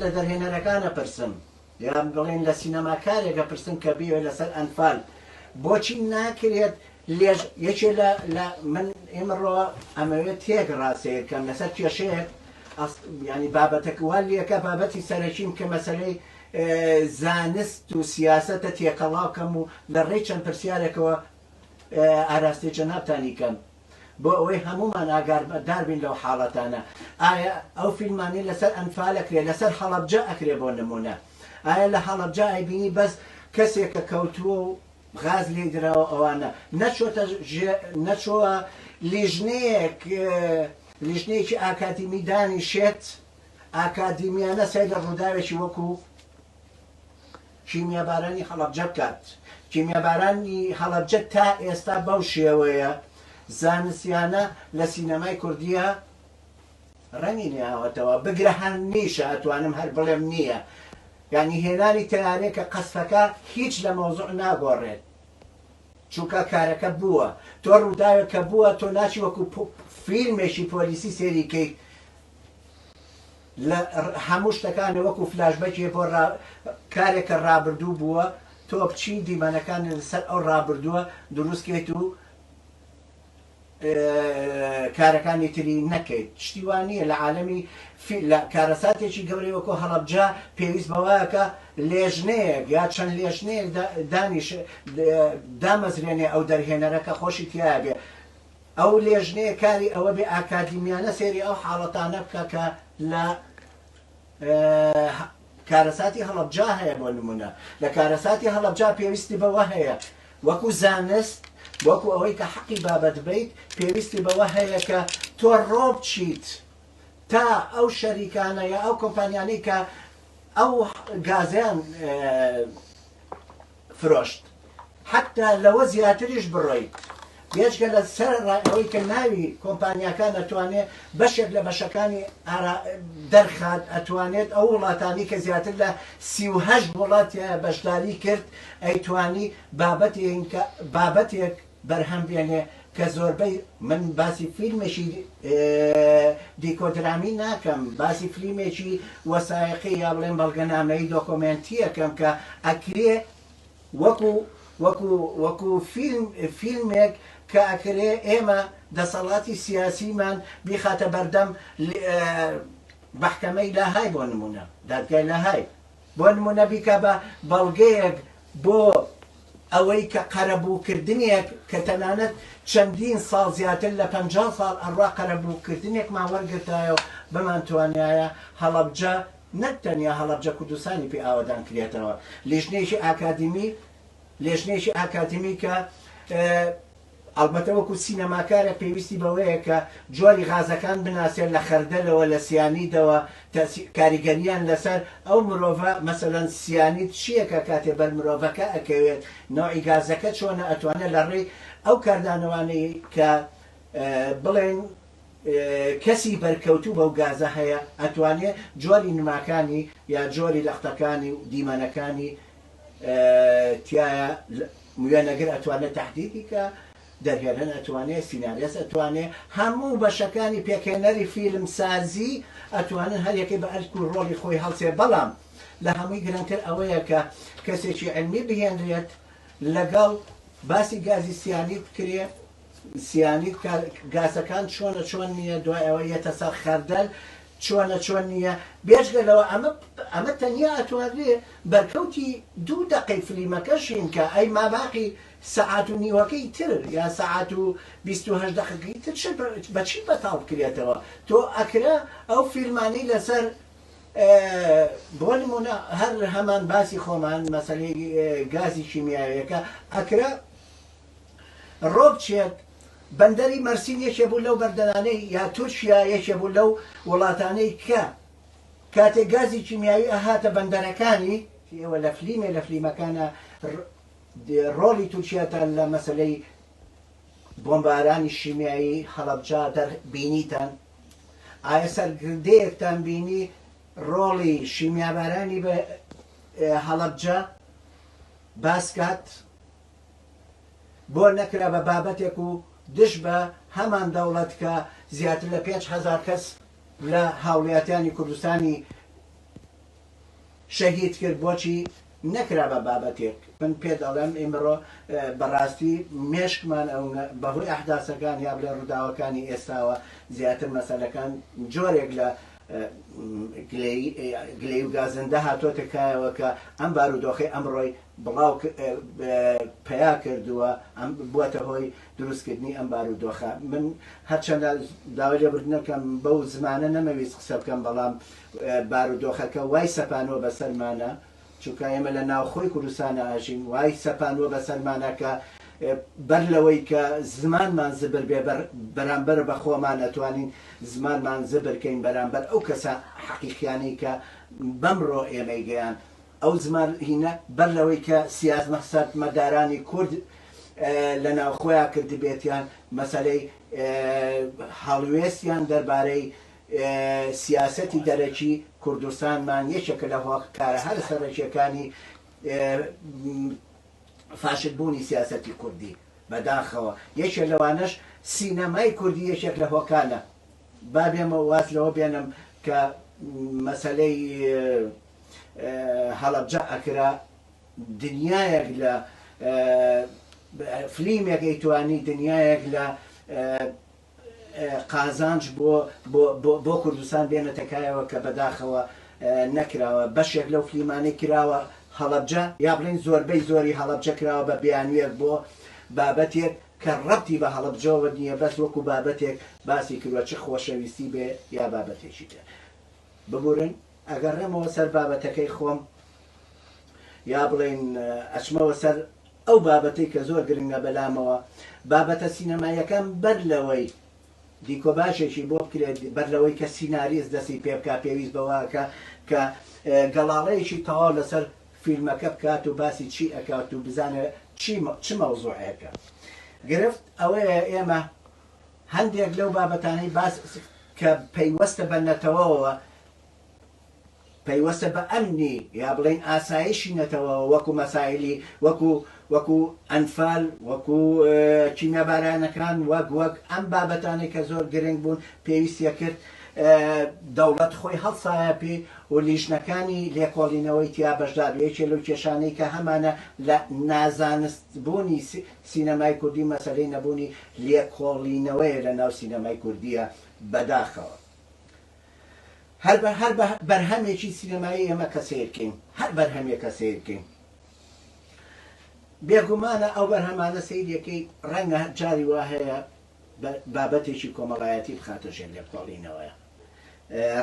لە دەرهێنەرەکانە پرسم یا بڵێن لە سینەماکارێکە پرسم کە بیوێ لەسەر ئەنفال بۆچی ناکرێت یەکێ لە من ئێمەڕۆ ئەمەوێت تێک ڕاستەیەکەم لەسەر کێشەیەک ینی بابەتەکە وا لێکە بابەتی سەرەکیم کە مەسەلەی زانست و سیاسەتە تێکەڵاوکەم و لە ڕێی چەند پرسیارێکەوە ئاراستی جەنابتانی کەم بۆ ئەوەی هەمومان ئاگادار بین لەو حاڵەتانە ئایا ئەو فیلمانی لەسەر ئەنفال ئەکرێ لەسەر هەڵەبجە ئەکرێ بۆ نمونە ئایا لە هەڵەبجە ئەیبینی بەس کەسێکە کەوتووە و غاز لێ درراوە ئەوانە نەچۆوە لیژنەیەکی ئاکادیمی دانیشێت ئاکادیمیانە سەر لە ڕووداوێکی وەکو کیمیابارانی هەڵەبجە بکات کیمیابارانی هەڵەبجە تا ئێستا بەو شێوەیە زانستیانە لە سینەمای کوردیە ڕەنگی نێهاوەتەوە بگرە هەر نیشە ئەتوانم هەر بڵێم نییە یعنی هێنانی تەیارەیە قەسفەکە هیچ لە مۆزوع ناگۆڕێت چونکە کارەکە بووە تۆ ڕووداوێک کە بووە تۆ ناچی وەکو فیلمێکی پۆلیسی سێریکەی لە هەموو شتەکانە وەکو فلاشبەکی بۆ کارێکە ڕابردوو بووە تۆ بچی دیمانەکان لەسەر ئەو ڕابردووە دروستکەیت و کارەکانی تری نەکەیت شتیوانیە لە عالەمی لە کارەساتێکی گەورەی وەکو هەڵەبجە پێویست بەوایەکە لێژنەیەک یا چەند لێژنەیەک دانیش دامەزرێنێ ئەو دەرهێنەرەکە خۆشی تیا بێ ئەو لێژنەیە کاری ئەوە بێ ئاکادیمیانە سێری ئەو حاڵەتانە بکە کە لە کارەساتی هەڵەبجا هەیە بۆ نمونە لە کارەساتی هەڵەبجا پێویستی بەوە هەیە وەکو زانست وەکو ئەوەی کە حەقی بابەت بیت پێویستی بەوە هەیە کە تۆ ڕۆ بچیت تا ئەو شەریکانە یا ئەو کۆمپانیانەی کە ئەو گازیان فرۆشت حتا لەوە زیاتریش بڕۆیت بێژگە لە سەر ئەوەی کە ناوی کۆمپانیاکان ئەتوانێت بەشێک لە بەشەکانی دەرخات ئەتوانێت ئەو وڵاتانی کە زیاتر لە 38 وڵاتیە بەشداری کرد ئەیتوانی بابەتێک بەرهەم بێنێ کە زۆربەی من باسی فیلمێکی دیکۆدرامی ناکەم باسی فیلمێکی وەسایقی یا بڵێن بەڵگەنامەی دۆکۆمنتیەکەم کە ئەکرێ وەکو فیلمێک کە ئەکرێ ئێمە دەسەڵاتی سیاسیمان بیخاتە بەردەم محکەمەی لاهای بۆ نمونە دادگای لاهای بۆ نمونە بیکە بە بەڵگەیەک بۆ ئەوەی کە قەرەبووکردنێک کە تەنانەت چەندین ساڵ زیاتر لە 50 ساڵ ئەڕوا قەرەبووکردنێکمان وەرگرتایە و بەمانتوانایە هەڵەبجە نەک تەنیا هەڵەبجە کوردستانی پێ ئاوادان کرێتەوە لێژنەیەکی ئاکادیمی کە ئەڵبەتە وەکو سینەماکارە پێویستی بەوەیە کە جۆری غازەکان بناسێت لە خەردەلەوە لە سیانیدەوە کاریگەریان لەسەر ئەو مرۆڤە مەسەلەن سیانید چیەکە کاتێ بەر مرۆڤەکە ئەکەوێت نوعی گازەکە چۆنە ئەتوانێت لە ڕێی ئەو کاردانەوانەی کە بڵێن کەسی بەرکەوتوو بەو گازە هەیە ئەتوانێت جۆری نماکانی یا جۆری لەختەکانی و دیمەنەکانی تایە موێنەگر ئەتوانێت تهدیدی کە دەرهێنەر ئەتوانێت سیناریۆس ئەتوانێت هەموو بەشەکانی پێکهێنەری فیلم سازی ئەتوانن هەرێکی بە ئەرک و ڕۆڵی خۆی هەڵسێ بەڵام لە هەمووی گرنگتر ئەوەیە کە کەسێکی علمی بهێنرێت لەگەڵ باسی گازی سیانید بکرێت سیانید گازەکان چۆن نییە دوای ئەوە یەتە سەر خەردەل چۆن نییە بێژگەلەوە ئەمە تەنیا ئەتوانرێت بەرکەوتی 2 دقەی فلیمەکەشین کە ئەی ماباقی سەعات و نیوەکەی تر یا سەعات و 28 دقەکەی تر بەچی بەتاڵ بکرێتەوە تۆ ئەکرا ئەو فیلمانی لەسەر بۆ نمونە هەر هەمان باسی خۆمان مەسەلەی گازی کیمیاویەکە ئەکرا ڕۆ بچێت بەندەری مەرسین یەکێ بوو لەو بەردەنانەی یا تورکیا یەکێ بوو لەو وڵاتانەی کە کاتێک گازی کیمیاوی ئەهاتە بەندەرەکانی ئێوە لە فلیمەکانە ڕۆڵی تورکیاتە لە مەسەلەی بۆمبارانی شیمیایی هەڵەبجا دەربینیتان ئایا سەرگردەیەکتان بینی ڕۆڵی شیمیابارانی بە هەڵەبجە باسکات بۆ نەکرا بە بابەتێک و دش بە هەمان دەوڵەت کە زیاتر لە 5,000 کەس لە هاوڵاتیانی کوردستانی شەهید کرد بۆچی نەکرا بە بابەتێک من پێ دەڵێم ئێمەڕۆ بەڕاستی مێشکمان ئەو بەهۆی ئەحداسەکان یا بڵێ ڕووداوەکانی ئێستاوە زیاتر مەسەلەکان جۆرێک لە گلەی و گازندە هاتۆتە کایەوە کە ئەم بارودۆخی ئەمڕۆی بڵاو پیا کردووە ئەم بووەتە هۆی دروستکردنی ئەم بارودۆخە من هەرچەندە داوای لێبوردنەکەم بەو زمانە نەمەویست قسە بکەم بەڵام بارودۆخەکە وای سەپانەوە بەسەرمانە چونکە ئێمە لە ناوخۆی کوردستانە ئاژین وای سەپانوە بەسەرمانە کە بەر لەوەی کە زمانمان زبر بێ بەرامبەر بە خۆمان ئەتوانین زمانمان زبرکەین بەرامبەر ئەو کەسە حەقیقیانەی کە بەمڕۆ ئێمەی گەیان ئەو زمان هینە بەر لەوەی کە سیاسەتمەدارانی کورد لە ناوخۆیان کردبێتیان مەسەلەی هەڵوێستیان دەربارەی سیاسەتی دەرەکی کوردستانمان یەکێکە لە هۆکارە هەر سەرەکیەکانی فاشتبوونی سیاسەتی کوردی بەداخەوە یەکێک لەوانش سینەمای کوردی یەکێک لە هۆکانە با بێمە واز لەوە بێنم کە مەسەلەی هەڵەبجە ئەکرا دنیایەک لە فلیمێک ئەیتوانی دنیایەک لە قازانج بۆ کوردستان بێنەتەکایەوە کە بەداخەوە نەکراوە بەشێک لەو فلیمانەی کراوە هەڵەبجە یا بڵین زۆربەی زۆری هەڵەبجە کراوە بە بیانوێک بۆ بابەتێک کە ڕەبتی بە هەڵەبجەوە نییە بەس وەکو بابەتێک باسی کردوە چ خۆشەویستی بێ یا بابەتێکی تر ببورن ئەگەڕێمەوە سەر بابەتەکەی خۆم یا بڵین ئەچمەوە سەر ئەو بابەتەی کە زۆر گرنگە بەلامەوە بابەتە سینەمایەکان بەر لەوەی دیکۆ باشێکی بۆ بکرێت بەر لەوەی کە سیناریز دەستی پێ بکات پێویست بەوەکە کە گەڵاڵەیەکی تەواو لەسەر فیلمەکە بکات و باسی چی ئەکات و بزانێت چ مەوزوعەکە گرفت ئەوەیە ئێمە هەندێک لەو بابەتانەی باس کە پەیوەستە بە نەتەوەەوە پەیوەستە بە ئەمنی یا بڵین ئاسایشی نەتەوە وەکو مەسایلی وەکو ئەنفال وەکو کیمیابارانەکان وەک ئەم بابەتانی کە زۆر گرنگ بوون پێویستە کرد دەوڵەت خۆی هەڵسایە پێ و لیژنەکانی لێکۆڵینەوەی تیا بەشدار یەکێ لەو کێشانەی کە هەمانە لە نازانستبوونی سینەمای کوردی مەسەلەی نەبوونی لێکۆڵینەوەی لە ناو سینەمای کوردیە بەداخەوە هەر بەرهەمێکی سینەمایی ئێمە کە سیرکەین هەر بەرهەمێکە سیرکەین بێگومانە ئەو بەرهەمانە سیرەکەی ڕەنگە جاری وا هەیە بابەتێکی کۆمەڵایەتی بخاتە ژێر لێکۆڵینەوەیە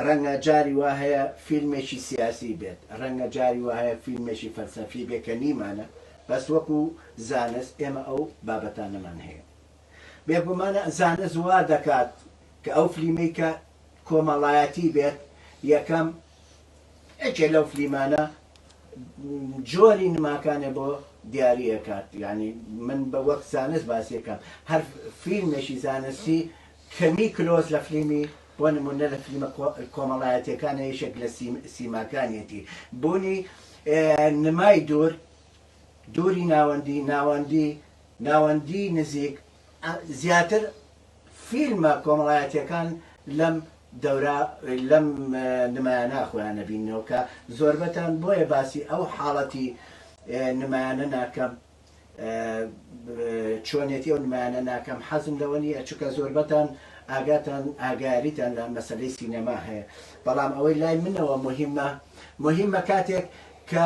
ڕەنگە جاری وا هەیە فیلمێکی سیاسی بێت ڕەنگە جاری وا هەیە فیلمێکی فەلسەفی بێت کە نیمانە بەس وەکو زانست ئێمە ئەو بابەتانەمان هەیە بێگومانە زانست وا دەکات کە ئەو فیلمەی کە کۆمەڵایەتی بێت یەکەم ئەکێ لەو فلیمانە جۆری نماکانێ بۆ دیاریەکات یعنی من بە وەک زانست باسیەکەم هەر فیلمێکی زانستی کەمی کلۆز لە فلیمی بۆ نمونە لە فلیمە کۆمەڵایەتیەکانە یەکێک لە سیماکانیەتی بوونی نمای دووری ناوەندی نزیک زیاتر فیلمە کۆمەڵایەتیەکان لەم دەورە لەم نمایانە خۆیانە بینەوە کە زۆربەتان بۆیە باسی ئەو حاڵەتی نمایانە ناکەم چۆنێتی ئەو نمایانە ناکەم حەزم لەوە نیە چونکە زۆربەتان ئاگاریتان لە مەسەلەی سینەما هەیە بەڵام ئەوەی لای منەوە مهمە کاتێک کە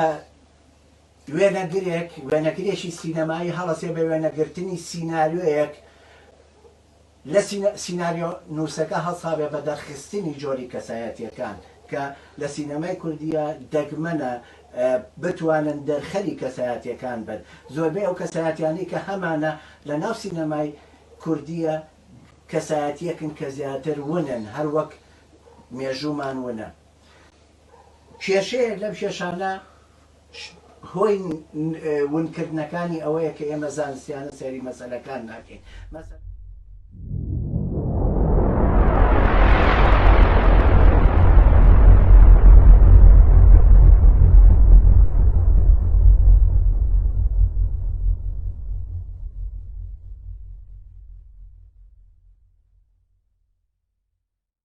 وێنەگرێکی سینەمایی هەڵەسێ بە وێنەگرتنی سیناریۆیەک لە سیناریۆ نووسەکە هەڵسابێ بە دەرخستنی جۆری کەسایەتیەکان کە لە سینەمای کوردیە دەگمەنە بتوانن دەرخەری کەسایەتیەکان بن زۆربەی ئەو کەسایەتیانی کە هەمانە لە ناو سینەمای کوردیە کەسایەتیەکن کە زیاتر ونن هەر وەک مێژوومان ونە کێشەیەک لەم کێشانە هۆی ونکردنەکانی ئەوەیە کە ئێمە زانستیانە سەیری مەسەلەکان ناکەین